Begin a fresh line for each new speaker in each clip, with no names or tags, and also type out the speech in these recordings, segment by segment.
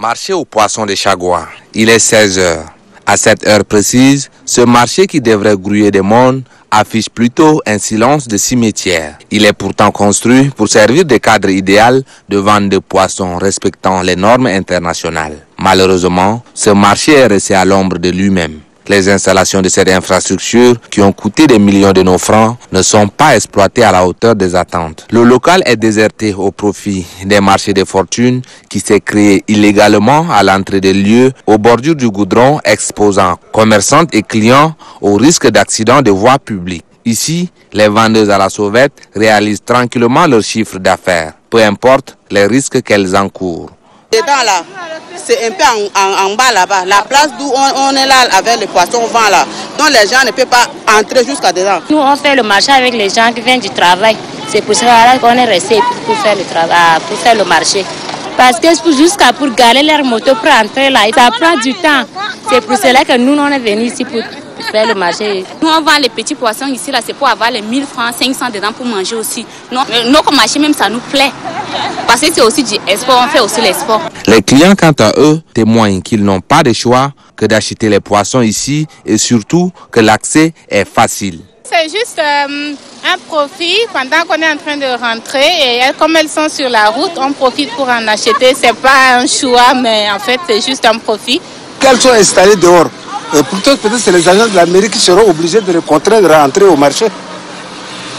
Marché aux poissons de Chagua. Il est 16 h. À cette heure précise, ce marché qui devrait grouiller des monde affiche plutôt un silence de cimetière. Il est pourtant construit pour servir de cadre idéal de vente de poissons respectant les normes internationales. Malheureusement, ce marché est resté à l'ombre de lui-même. Les installations de cette infrastructure, qui ont coûté des millions de nos francs, ne sont pas exploitées à la hauteur des attentes. Le local est déserté au profit des marchés de fortune qui s'est créé illégalement à l'entrée des lieux au bordure du goudron, exposant commerçantes et clients au risque d'accident de voie publique. Ici, les vendeuses à la sauvette réalisent tranquillement leur chiffre d'affaires, peu importe les risques qu'elles encourent.
Dedans là, c'est un peu en bas là-bas, la place d'où on est là avec les poissons au vent là, donc les gens ne peuvent pas entrer jusqu'à dedans.
Nous on fait le marché avec les gens qui viennent du travail, c'est pour ça qu'on est resté pour faire le travail, pour faire le marché. Parce que pour garer leur moto pour entrer là, ça prend du temps. C'est pour cela que nous on est venus ici pour faire le marché.
Nous on vend les petits poissons ici là, c'est pour avoir les 1000 francs, 500 dedans pour manger aussi. Notre marché même ça nous plaît. Parce que c'est aussi du export, on fait aussi l'export.
Les clients, quant à eux, témoignent qu'ils n'ont pas de choix que d'acheter les poissons ici et surtout que l'accès est facile.
C'est juste un profit pendant qu'on est en train de rentrer et comme elles sont sur la route, on profite pour en acheter. C'est pas un choix, mais en fait c'est juste un profit.
Qu'elles sont installées dehors. Plutôt peut-être c'est les agents de la mairie qui seront obligés de les contraindre à entrer au marché.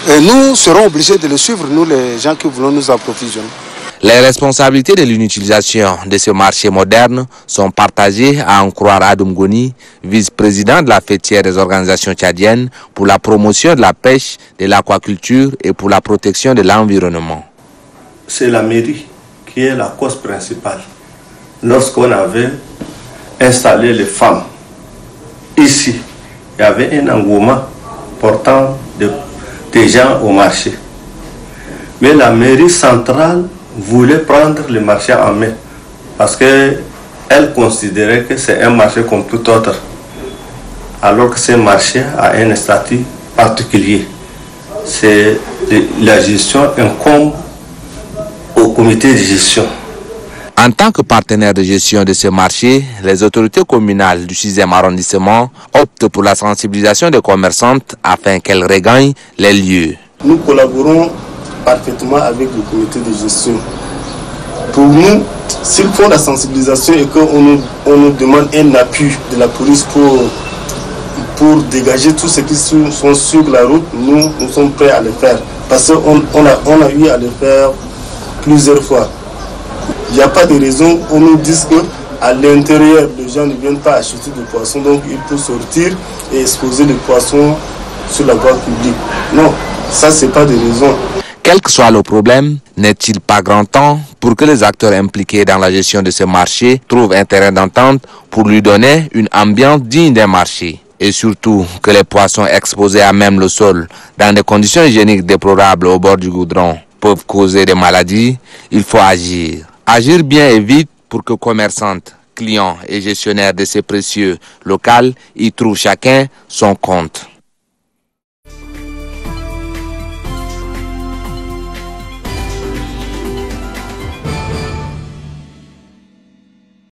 Et nous serons obligés de les suivre, nous les gens qui voulons nous approvisionner.
Les responsabilités de l'inutilisation de ce marché moderne sont partagées, à en croire Adoum Goni, vice-président de la fêtière des organisations tchadiennes pour la promotion de la pêche, de l'aquaculture et pour la protection de l'environnement.
C'est la mairie qui est la cause principale. Lorsqu'on avait installé les femmes ici, il y avait un engouement portant des gens au marché. Mais la mairie centrale voulait prendre le marché en main parce qu'elle considérait que c'est un marché comme tout autre, alors que ce marché a un statut particulier. C'est la gestion incombe au comité de gestion.
En tant que partenaire de gestion de ce marché, les autorités communales du 6e arrondissement optent pour la sensibilisation des commerçantes afin qu'elles regagnent les lieux.
Nous collaborons parfaitement avec le comité de gestion. Pour nous, s'ils font la sensibilisation et qu'on nous demande un appui de la police pour dégager tous ceux qui sont sur la route, nous sommes prêts à le faire. Parce qu'on a eu à le faire plusieurs fois. Il n'y a pas de raison, on nous dit qu'à l'intérieur, les gens ne viennent pas acheter de poissons, donc il faut sortir et exposer les poissons sur la voie publique. Non, ça c'est pas de raison.
Quel que soit le problème, n'est-il pas grand temps pour que les acteurs impliqués dans la gestion de ce marché trouvent un terrain d'entente pour lui donner une ambiance digne d'un marché? Et surtout que les poissons exposés à même le sol, dans des conditions hygiéniques déplorables au bord du goudron, peuvent causer des maladies. Il faut agir. Agir bien et vite pour que commerçantes, clients et gestionnaires de ces précieux locaux y trouvent chacun son compte.